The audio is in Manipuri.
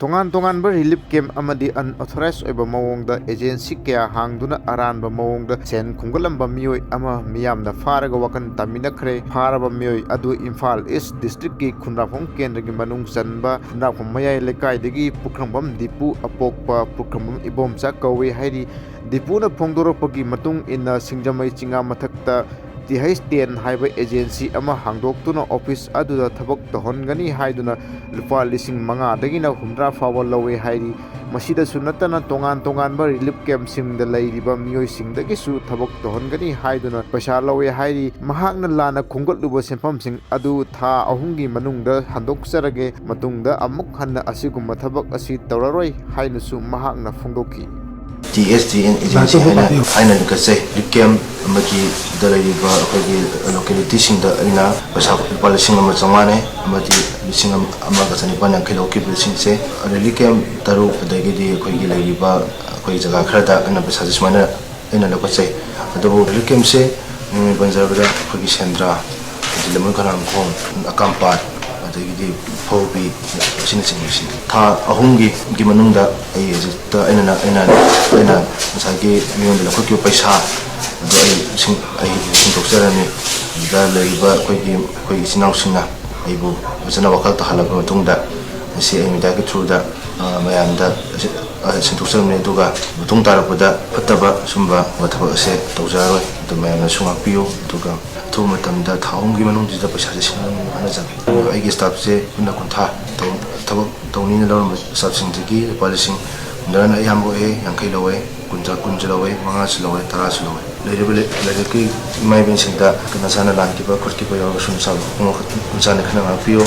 ꯇꯣꯉꯥꯟ-ꯇꯣꯉꯥꯟꯕ ꯔꯤꯂꯤꯞ ꯀꯦꯝꯞ ꯑꯃꯗꯤ ꯑꯟꯑꯣꯊꯣꯔꯥꯏꯖ ꯑꯣꯏꯕ ꯃꯑꯣꯡꯗ ꯑꯦꯖꯦꯟꯁꯤ ꯀꯌꯥ ꯍꯥꯡꯗꯨꯅ ꯑꯔꯥꯟꯕ ꯃꯑꯣꯡꯗ ꯁꯦꯟ ꯈꯨꯝꯒꯠꯂꯝꯕ ꯃꯤꯑꯣꯏ ꯑꯃ ꯃꯤꯌꯥꯝꯅ ꯐꯥꯔꯒ ꯋꯥꯈꯜ ꯇꯥꯃꯤꯟꯅꯈ꯭ꯔꯦ꯫ ꯐꯥꯔꯕ ꯃꯤꯑꯣꯏ ꯑꯗꯨ ꯏꯝꯐꯥꯜ ꯏꯁ ꯗꯤꯁꯇ꯭ꯔꯤꯛꯀꯤ ꯈꯨꯟꯗ꯭ꯔꯥꯛꯄꯝ ꯀꯦꯟꯗ꯭ꯔꯒꯤ ꯃꯅꯨꯡ ꯆꯟꯕ ꯈꯨꯟꯗ꯭ꯔꯥꯛꯄꯝ ꯃꯌꯥꯏ ꯂꯩꯀꯥꯏꯗꯒꯤ ꯄꯨꯈ꯭ꯔꯝꯕꯝ ꯗꯤꯄꯨ ꯑꯄꯣꯛꯄ ꯄꯨꯈ꯭ꯔꯝꯕꯝ ꯏꯕꯣꯝꯆꯥ ꯀꯧꯏ ꯍꯥꯏꯔꯤ꯫ ꯗꯤꯄꯨꯅ ꯐꯣꯡꯗꯣꯔꯛꯄꯒꯤ ꯃꯇꯨꯡ ꯏꯟꯅ ꯁꯤꯡꯖꯃꯩ ꯆꯤꯡꯉꯥ ꯃꯊꯛꯇ TH10 ꯍꯥꯏꯕ ꯑꯦꯖꯦꯟꯁꯤ ꯑꯃ ꯍꯥꯡꯗꯣꯛꯇꯨꯅ ꯑꯣꯐꯤꯁ ꯑꯗꯨꯗ ꯊꯕꯛ ꯇꯧꯍꯟꯒꯅꯤ ꯍꯥꯏꯗꯨꯅ ꯂꯨꯄꯥ 5,000ꯗꯒꯤꯅ 70 ꯐꯥꯎꯕ ꯂꯧꯏ ꯍꯥꯏꯔꯤ꯫ ꯃꯁꯤꯗꯁꯨ ꯅꯠꯇꯅ ꯇꯣꯉꯥꯟ-ꯇꯣꯉꯥꯟꯕ ꯔꯤꯂꯤꯞ ꯀꯦꯝꯞꯁꯤꯡꯗ ꯂꯩꯔꯤꯕ ꯃꯤꯑꯣꯏꯁꯤꯡꯗꯒꯤꯁꯨ ꯊꯕꯛ ꯇꯧꯍꯟꯒꯅꯤ ꯍꯥꯏꯗꯨꯅ ꯄꯩꯁꯥ ꯂꯧꯏ ꯍꯥꯏꯔꯤ꯫ ꯃꯍꯥꯛꯅ ꯂꯥꯟꯅ ꯈꯣꯝꯒꯠꯂꯨꯕ ꯁꯦꯟꯐꯝꯁꯤꯡ ꯑꯗꯨ ꯊꯥ 3ꯒꯤ ꯃꯅꯨꯡꯗ ꯍꯟꯗꯣꯛꯆꯔꯒꯦ, ꯃꯇꯨꯡꯗ ꯑꯃꯨꯛ ꯍꯟꯅ ꯑꯁꯤꯒꯨꯝꯕ ꯊꯕꯛ ꯑꯁꯤ ꯇꯧꯔꯔꯣꯏ ꯍꯥꯏꯅꯁꯨ ꯃꯍꯥꯛꯅ ꯐꯣꯡꯗꯣꯛꯈꯤ꯫ TH10 ꯑꯦꯖꯦꯟꯁꯤ ꯍꯥꯏꯅ ꯂꯤꯡꯈꯠꯆꯩ꯫ ꯔꯤꯂꯤꯞ ꯀꯦꯝꯞ ꯑꯃꯒꯤꯗ ꯂꯩꯔꯤꯕ ꯑꯩꯈꯣꯏꯒꯤ ꯂꯣꯀꯦꯂꯤꯇꯤꯁꯤꯡꯗ ꯑꯩꯅ ꯄꯩꯁꯥ ꯂꯨꯄꯥ 1,500 ꯑꯃꯗꯤ 1,190 ꯂꯧꯈꯤꯕꯁꯤꯡꯁꯦ ꯔꯤꯂꯤꯞ ꯀꯦꯝꯞ 6 ꯑꯗꯒꯤꯗꯤ ꯑꯩꯈꯣꯏꯒꯤ ꯂꯩꯔꯤꯕ ꯑꯩꯈꯣꯏ ꯖꯒꯥ ꯈꯔꯗ ꯑꯩꯅ ꯄꯩꯁꯥꯁꯦ ꯁꯨꯃꯥꯏꯅ ꯑꯩꯅ ꯂꯧꯈꯠꯆꯩ꯫ ꯑꯗꯨꯕꯨ ꯔꯤꯂꯤꯞ ꯀꯦꯝꯞꯁꯦ ꯃꯤꯡ ꯄꯟꯖꯔꯕꯗ ꯑꯩꯈꯣꯏꯒꯤ ꯁꯦꯟꯗ꯭ꯔꯥ, ꯂꯝꯕꯣꯏ ꯈꯣꯡꯅꯥꯡꯈꯣꯡ, ꯑꯀꯥꯝꯄꯥꯠ, ꯑꯗꯒꯤꯗꯤ ꯐꯧꯕꯤ ꯑꯁꯤꯅꯆꯤꯡꯕꯁꯤꯡ ꯊꯥ 3ꯒꯤ ꯃꯅꯨꯡꯗ ꯑꯩ ꯍꯧꯖꯤꯛꯇ ꯑꯩꯅ ꯉꯁꯥꯏꯒꯤ ꯃꯤꯉꯣꯟꯗ ꯂꯧꯈꯠꯈꯤꯕ ꯄꯩꯁꯥ ꯑꯗꯨ ꯑꯩ ꯁꯤꯡꯗꯣꯛꯆꯔꯅꯤ꯫ ꯑꯗꯨꯗ ꯂꯩꯔꯤꯕ ꯑꯩꯈꯣꯏ ꯏꯆꯤꯟ ꯏꯅꯥꯎꯁꯤꯡꯅ ꯑꯩꯕꯨ ꯐꯖꯅ ꯋꯥꯈꯜ ꯇꯥꯍꯜꯂꯕ ꯃꯇꯨꯡꯗ ꯉꯁꯤ ꯑꯩ ꯃꯤꯗꯤꯌꯥꯒꯤ ꯊ꯭ꯔꯨꯗ ꯃꯌꯥꯝꯗ ꯁꯤꯟꯗꯣꯛꯆꯕꯅꯤ꯫ ꯑꯗꯨꯒ ꯃꯇꯨꯡ ꯇꯥꯔꯛꯄꯗ ꯐꯠꯇꯕ ꯁꯨꯝꯕ ꯊꯕꯛ ꯑꯁꯦ ꯇꯧꯖꯔꯔꯣꯏ꯫ ꯑꯗꯨ ꯃꯌꯥꯝꯅꯁꯨ ꯉꯥꯛꯄꯤꯌꯨ, ꯑꯗꯨꯒ ꯑꯊꯨꯕ ꯃꯇꯝꯗ ꯊꯥ 3ꯒꯤ ꯃꯅꯨꯡꯁꯤꯗ ꯄꯩꯁꯥꯁꯦ ꯁꯤꯟꯅꯕ ꯍꯣꯠꯅꯖꯒꯦ꯫ ꯑꯩꯒꯤ ꯁ꯭ꯇꯥꯐꯁꯦ ꯄꯨꯟꯅ 50 ꯊꯕꯛ ꯇꯧꯅꯤꯅ ꯂꯧꯔꯝꯕ ꯁ꯭ꯇꯥꯐꯁꯤꯡꯗꯒꯤ ꯂꯨꯄꯥ 1,000ꯅ ꯑꯌꯥꯝꯕ ꯑꯣꯏꯌꯦ, 50 ꯂꯧꯋꯦ, 10ꯁꯨ ꯂꯧꯋꯦ, 5ꯁꯨ ꯂꯧꯋꯦ, 10ꯁꯨ ꯂꯧꯋꯦ꯫ ꯂꯩꯔꯤꯕ ꯂꯩꯔꯛꯀꯤ ꯏꯃꯥ ꯏꯕꯦꯟꯁꯤꯡꯗ ꯅꯁꯥꯅ ꯂꯥꯟꯈꯤꯕ ꯈꯣꯠꯈꯤꯕ ꯌꯥꯎꯔꯒꯁꯨ ꯃꯁꯥꯅ ꯈꯟꯅ ꯉꯥꯛꯄꯤꯌꯨ꯫